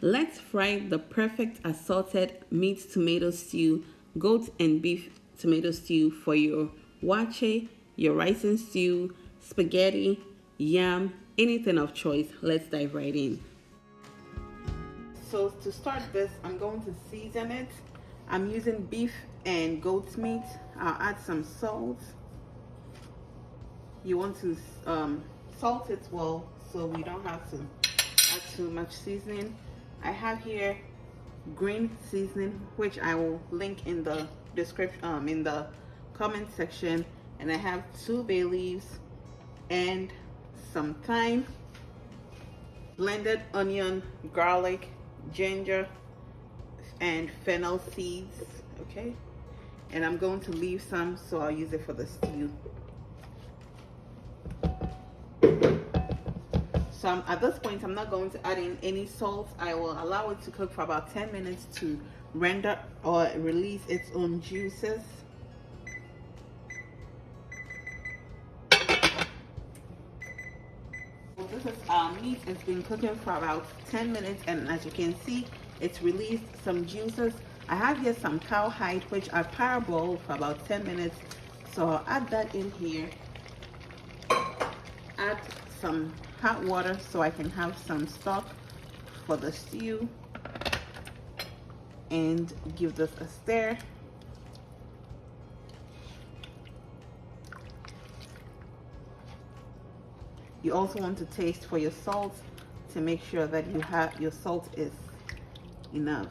Let's fry the perfect assorted meat tomato stew, goat and beef tomato stew for your wache, your rice and stew, spaghetti, yam, anything of choice. Let's dive right in. So to start this, I'm going to season it. I'm using beef and goat's meat. I'll add some salt. You want to salt it well so we don't have to add too much seasoning. I have here green seasoning, which I will link in the description, in the comment section. And I have 2 bay leaves and some thyme, blended onion, garlic, ginger, and fennel seeds. Okay, and I'm going to leave some, so I'll use it for the stew. So at this point, I'm not going to add in any salt. I will allow it to cook for about 10 minutes to render or release its own juices. This is our meat. It's been cooking for about 10 minutes, and as you can see, it's released some juices. I have here some cowhide, which I parboiled for about 10 minutes. So I'll add that in here. Add some hot water so I can have some stock for the stew, and give this a stir. You also want to taste for your salt to make sure that your salt is enough.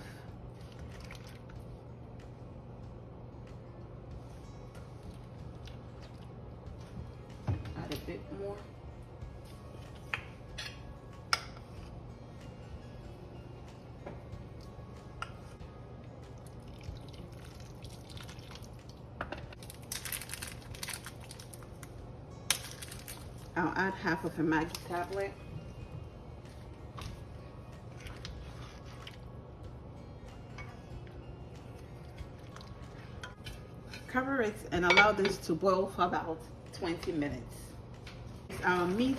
Add a bit more. I'll add half of a Maggi tablet. Cover it and allow this to boil for about 20 minutes. Our meat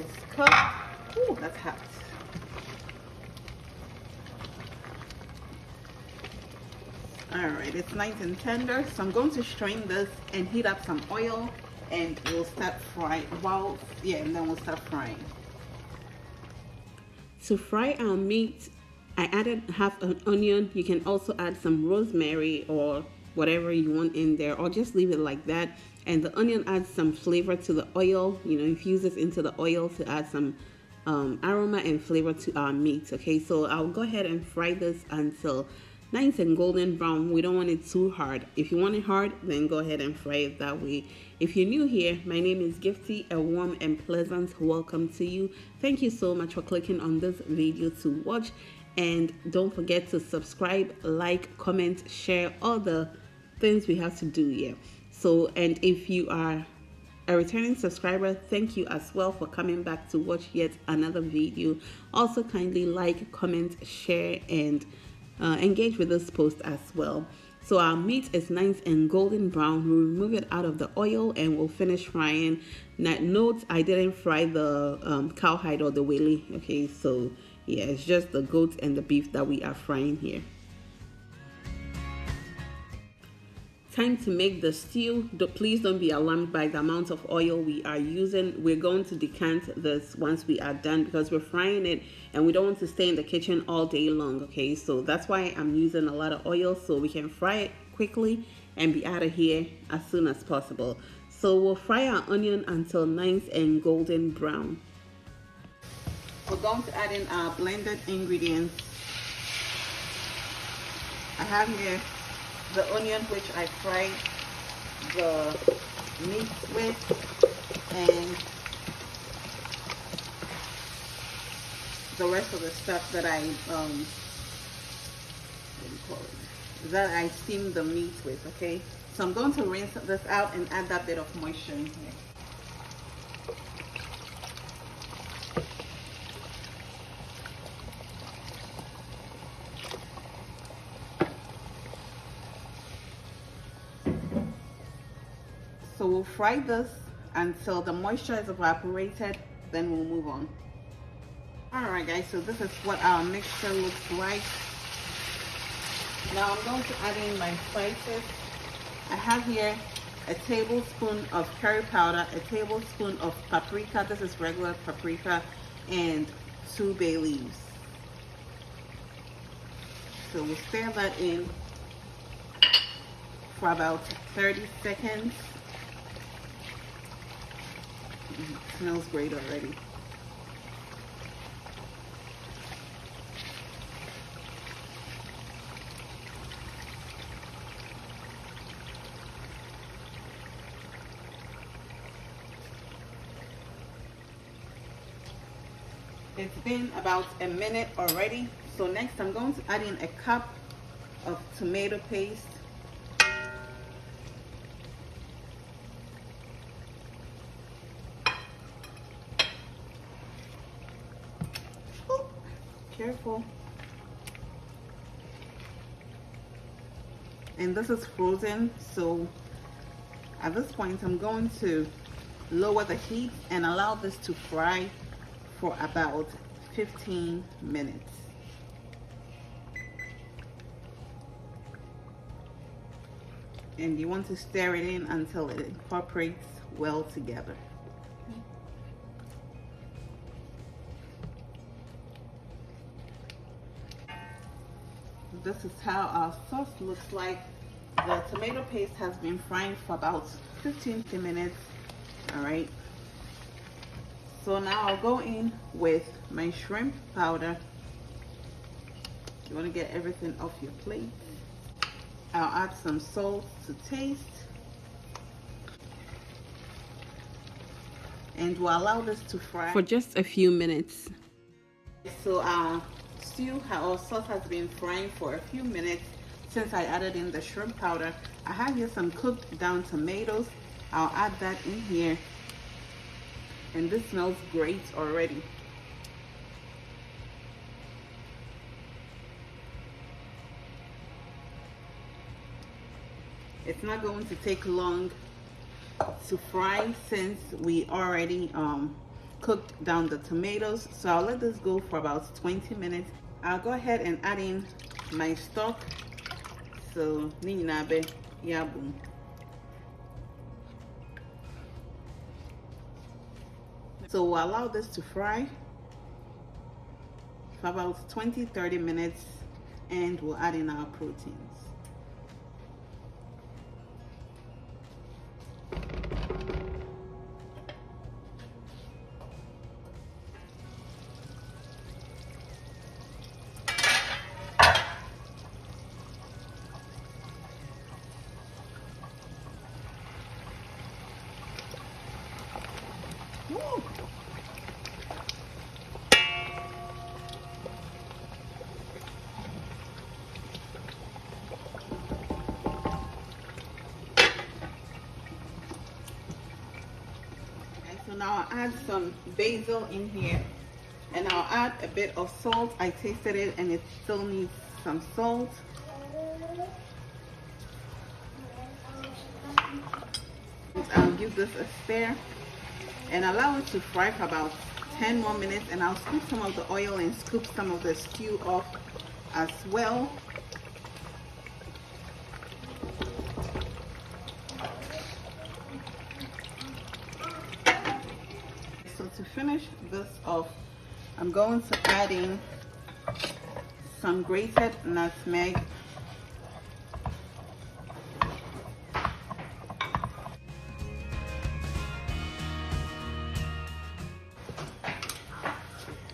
is cooked. Ooh, that's hot. All right, it's nice and tender. So I'm going to strain this and heat up some oil, and we'll start frying. And then we'll start frying. To fry our meat, I added half an onion. You can also add some rosemary or whatever you want in there, or just leave it like that. And the onion adds some flavor to the oil. You know, infuse this into the oil to add some aroma and flavor to our meat. Okay, so I'll go ahead and fry this until nice and golden brown. We don't want it too hard. If you want it hard, then go ahead and fry it that way. If you're new here, my name is Gifty. A warm and pleasant welcome to you. Thank you so much for clicking on this video to watch. And don't forget to subscribe, like, comment, share, all the things we have to do here. So, and if you are a returning subscriber, thank you as well for coming back to watch yet another video. Also, kindly like, comment, share, and engage with this post as well. So our meat is nice and golden brown. We'll remove it out of the oil and we'll finish frying. Now, note I didn't fry the cowhide or the whaley. Okay, so yeah, it's just the goat and the beef that we are frying here. Time to make the stew. Please don't be alarmed by the amount of oil we are using. We're going to decant this once we are done because we're frying it and we don't want to stay in the kitchen all day long. Okay, so that's why I'm using a lot of oil so we can fry it quickly and be out of here as soon as possible. So we'll fry our onion until nice and golden brown. We're going to add in our blended ingredients. I have here the onion, which I fried the meat with, and the rest of the stuff that I steamed the meat with. Okay, so I'm going to rinse this out and add that bit of moisture in here. So we'll fry this until the moisture is evaporated, then we'll move on. Alright guys, so this is what our mixture looks like. Now I'm going to add in my spices. I have here a tablespoon of curry powder, a tablespoon of paprika, this is regular paprika, and 2 bay leaves. So we'll stir that in for about 30 seconds. It smells great already. It's been about a minute already. So next I'm going to add in a cup of tomato paste. Oh, careful. And this is frozen, so at this point I'm going to lower the heat and allow this to fry for about 15 minutes. And you want to stir it in until it incorporates well together. This is how our sauce looks like. The tomato paste has been frying for about 15 minutes. All right. So now I'll go in with my shrimp powder. You want to get everything off your plate. I'll add some salt to taste. And we'll allow this to fry for just a few minutes. So our stew or sauce has been frying for a few minutes since I added in the shrimp powder. I have here some cooked down tomatoes. I'll add that in here. And this smells great already. It's not going to take long to fry since we already cooked down the tomatoes. So I'll let this go for about 20 minutes. I'll go ahead and add in my stock. So ninabe yabu. So we'll allow this to fry for about 20-30 minutes and we'll add in our proteins. Woo. So now I'll add some basil in here and I'll add a bit of salt. I tasted it and it still needs some salt. And I'll give this a stir and allow it to fry for about 10 more minutes, and I'll scoop some of the oil and scoop some of the stew off as well. So to finish this off, I'm going to add in some grated nutmeg.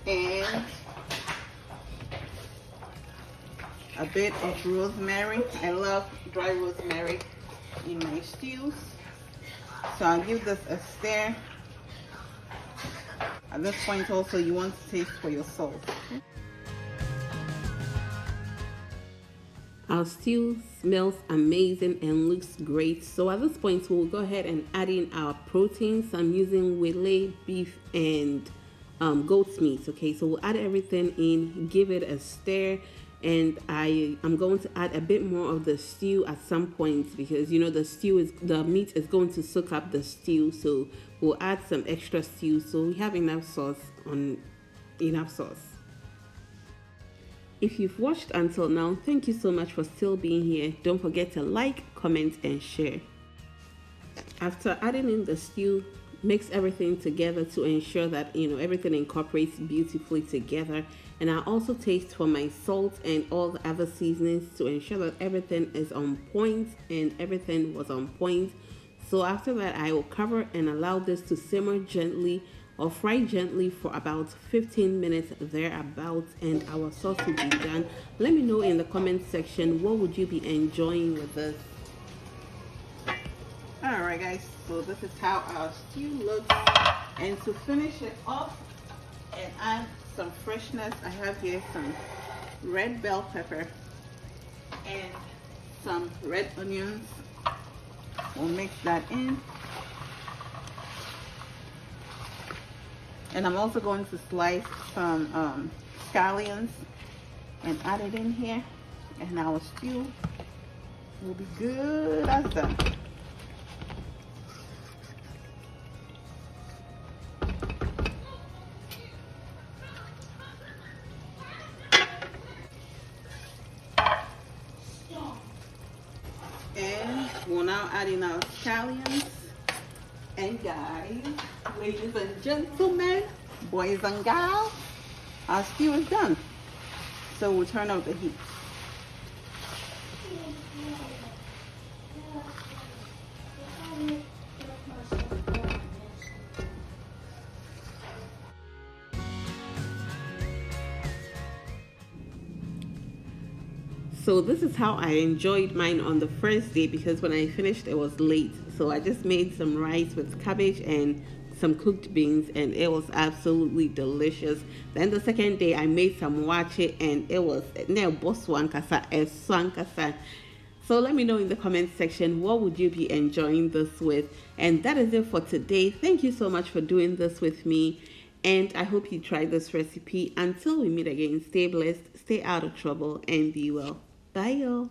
And a bit of rosemary. I love dry rosemary in my stews. So I'll give this a stir. At this point also you want to taste for your salt. Our stew smells amazing and looks great. So at this point we'll go ahead and add in our proteins. I'm using whey, beef, and goat's meat. Okay, so we'll add everything in, give it a stir, and I'm going to add a bit more of the stew at some point because you know the meat is going to soak up the stew. So we'll add some extra stew so we have enough sauce on enough sauce. If you've watched until now, thank you so much for still being here. Don't forget to like, comment, and share. After adding in the stew, mix everything together to ensure that everything incorporates beautifully together. And I also taste for my salt and all the other seasonings to ensure that everything is on point, and everything was on point. So after that, I will cover and allow this to simmer gently or fry gently for about 15 minutes thereabouts, and our sauce will be done. Let me know in the comment section, what would you be enjoying with this? Alright guys, so this is how our stew looks. And to finish it off and add some freshness, I have here some red bell pepper and some red onions. We'll mix that in. And I'm also going to slice some scallions and add it in here. And our stew will be good as done. And we'll now add in our scallions. And guys, ladies and gentlemen, boys and girls, our stew is done. So we'll turn off the heat. So this is how I enjoyed mine on the first day, because when I finished it was late. So I just made some rice with cabbage and some cooked beans, and it was absolutely delicious. Then the second day I made some wache, and it was so let me know in the comment section, what would you be enjoying this with? And that is it for today. Thank you so much for doing this with me, and I hope you try this recipe. Until we meet again, stay blessed, stay out of trouble, and be well. Bye y'all.